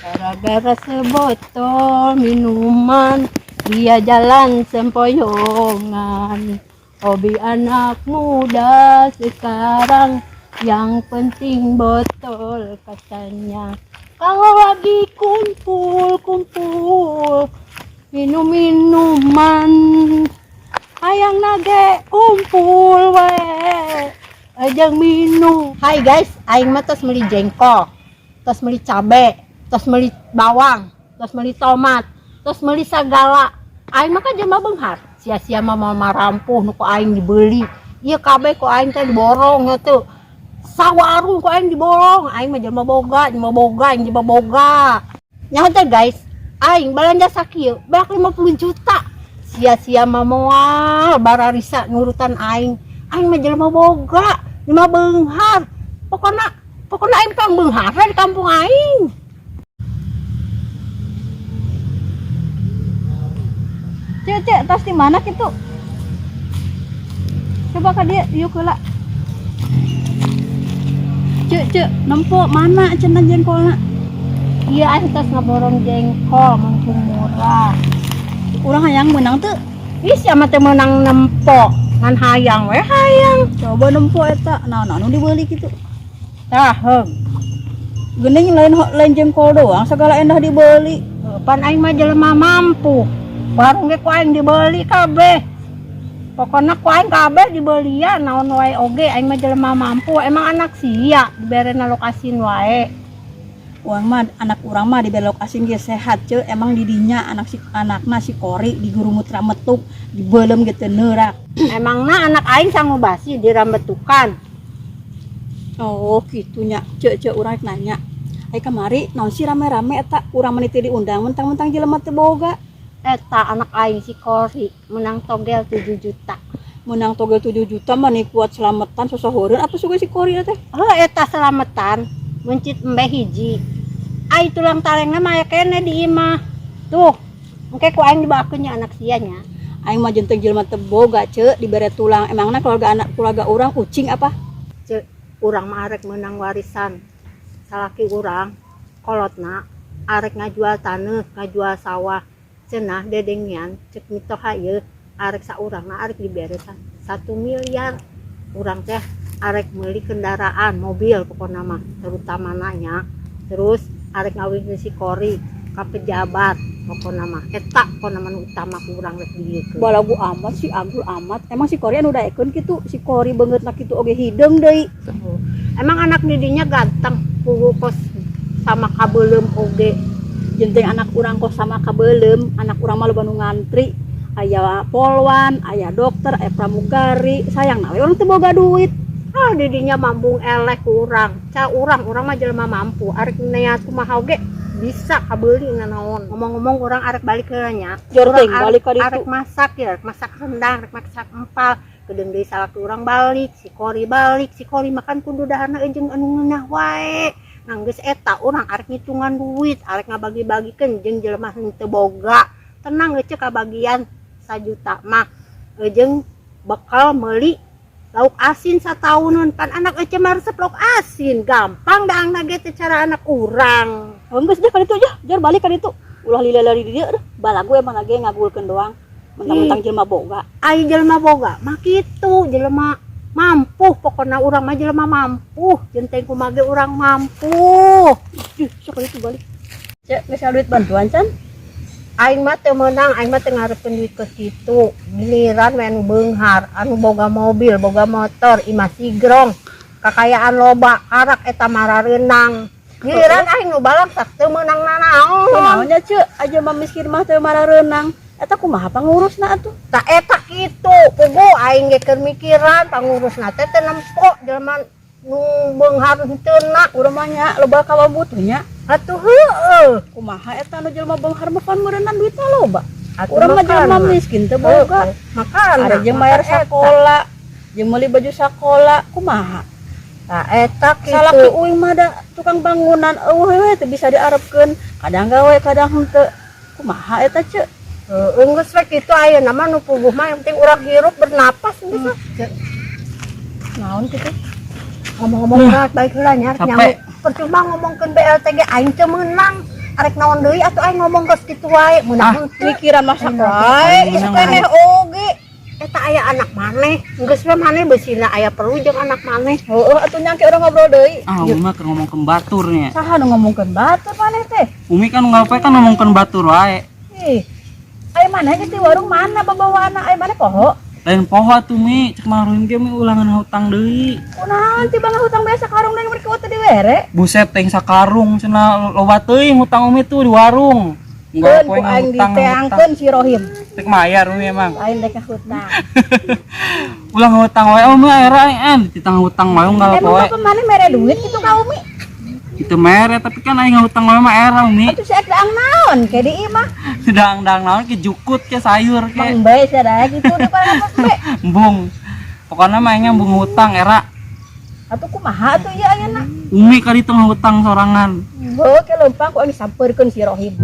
Gara-gara sebotol minuman, dia jalan sempoyongan. Hobi anak muda sekarang, yang penting botol katanya. Kalau lagi kumpul-kumpul, minum minuman, hayang nage kumpul we, ajang minum. Hai guys, aing mah tos meuli jengkol, tos meuli cabe, tos meuli bawang, tos meuli tomat, tos meuli sagala. Aing mah kan jelema beunghar, sia-sia mah marampuh nu ku aing dibeli. Ieu kabeh ku aing teh diborong teu. Sawarung ku aing diborong, aing mah jelema boga, aing jelema boga. Nyaho teh guys, aing balanja sakieu beak 50 juta. Sia-sia mah moal bararisa nurutan aing. Aing mah jelema boga, jelema beunghar. Pokona aing pang beunghar di kampung aing. Cek, tas di mana gitu? Coba ke dia, yuk heula. Cek, nempok mana cenah jengkolna? Iya, aing tos ngaborong jengkol mumpung murah. Urang hayang menang tuh. Ih, sia teh meunang nempok, ngan hayang we hayang. Coba nempok eta, naon anu dibeli gitu. Tah, heung. Geuning lain jengkol doang, segala endah dibeli. Pan aing mah jelema mampu. Warung ge ku aing dibeli kabeh. Pokona ku aing kabeh dibeli ya naon wae oge, aing mah jelema mampu. Emang anak sia diberena lokasin wae. Uang mah anak urang mah dibelok asin ge sehat ce, emang didinya anakna si Kori digurumut rametuk dibeulem ge teu neurak. Emangna anak aing sanggup basi dirambetukan. Oh gitunya, cek urang nanya. Ai kamari naon si rame-rame eta urang meniti diundang mentang-mentang jelema teu boga. Eta anak aing si Kori menang togel 7 juta. Menang togel 7 juta mah nih kuat selametan sosohoreun apa suga si Kori teh? Eta selametan mencit embe hiji. Ai tulang talengna mah kene di imah. Tuh, engke ku aing dibawakeun nya anak sianya. Aing mah jenteung jelema teu boga ce dibere tulang. Emangna keluarga urang kucing apa? Ce, urang mah arek menang warisan. Salaki urang kolotna arek ngajual taneuh, ngajual sawah. Cenah dedengnya cek mitoh hayeut arek saurangna arek dibere 1 miliar. Urang teh arek meuli kendaraan mobil pokona mah terutama nanya. Terus arek ngawin si Kori ka pejabat pokona mah eta pokona mah utama ku urang rek dieukeun. Balagu amat si Abdul amat. Emang si Kori anu daekeun kitu, si Kori beungeutna kitu oge hideung deui. Emang anak didinya ganteng pugu kos sama kabeulem oge. Jenting anak urang kos sama kabeulem, anak urang mah loba nu ngantri. Aya polwan, aya dokter, aya pramugari. Sayangna we urang teu boga duit. Didinya mambung eleh ku urang. Ca urang mah jelema mampu. Arek niat kumaha oge bisa kabeuli naon. Ngomong-ngomong urang arek balik heula nya. Jorting balik ka ditu. Arek masak ya, masak rendang, arek masak empal. Gedeung deui salaki urang balik, si Kori balik. Si Kori makan kudu dahana jeung anu ngeunah wae. Nang geus eta urang arek ngitungan duit, arek ngabagi-bagikeun jeung jelema henteu boga. Tenang euy ceuk kabagian 1 juta mah. Jeung bekal meuli lauk asin satauneun. Pan anak euy mah resep lauk asin, gampang daangna ge teh cara anak urang. Geus dah ka ditu jar balik ka ditu. Ulah lila-lila di dieu balagu emang lagi ngagulkeun doang. Mentang-mentang jelema boga. Ai jelema boga mah kitu, jelema mampu. Pokona urang mah jelema mampu. Genteng kumaha ge urang mampu. Sok itu balik. Cek geus duit bantuan can? Aing mah teu meunang, aing mah teu ngarepkeun duit ke kitu. Giliran we anu beunghar, anu boga mobil, boga motor, imah sigrong, kakayaan loba, arak eta marareunang. Giliran aing nu balangsak teu meunang nanaon. Naonnya ceuk, aja mah miskin mah teu marareunang. Eta kumaha pangurusna atuh? Tak eta kitu, pugu aing ge keur mikiran pangurusna teh teu nempo jelema nu beunghar heuteuna. Urang mah nya loba kawabutuhnya. Atuh heueuh. Kumaha eta anu jelema beunghar mah pan meureunnan duitna loba. Atuh Urang mah jelema makan, miskin teu boga. Makan. Ada jeung bayar sakola, jeung meuli baju sakola, kumaha? Tah eta kitu. Salaki uing mah da tukang bangunan eueuh we teu bisa diarepkeun. Kadang gawe, kadang henteu. Kumaha eta ceuk? Geus we kitu ayeuna mah nu puguh mah yang penting urang hirup bernapas geus. Naon kitu? Ngomong-ngomong berat baik heula nya nyamuk. Percuma ngomongkeun BLTG aing teu meunang. arek naon deui atuh aing ngomong geus kitu wae mun Pikiran masak wae wae isu keneh oge. eta aya anak maneh geus mah maneh beusina aya perlu jeung anak maneh. Heueuh atuh nyangke urang ngobrol deui. Umi mah keur ngomongkeun baturnya. Saha nu ngomongkeun batur maneh teh? Umi kan ngapain kan ngomongkeun batur wae. Ih. Aya maneh ge di warung mana babawaana aya maneh poho? Lain poho atuh Mi, cek maruin ge Mi ulangan hutang deui. Kunaon ti bangga hutang biasa karung deui mereka teh diwere? Buset teh sakarung cenah loba teuing hutang Umi tuh di warung. Enggak Keun poe ku aing ngutang. diteangkeun si Rohim. Tek mayar Umi emang. Lain dek hutang. Ulang hutang wae Umi akhirnya ditang hutang wae enggak Emang poe. bapak mana mere duit gitu ka Umi? Itu mere tapi kan aing hutang wae mah era Umi. Atuh si daang naon ke di imah? Sedang-dang naon ke jukut ke sayur ke. Mang bae sadaya gitu di parang apa be? Embung. Pokoknya mah aing embung hutang era. Atuh kumaha atuh ieu ayeuna? Umi kali teu hutang sorangan. Heuh ke leumpang ku aing sampeurkeun si Rohim.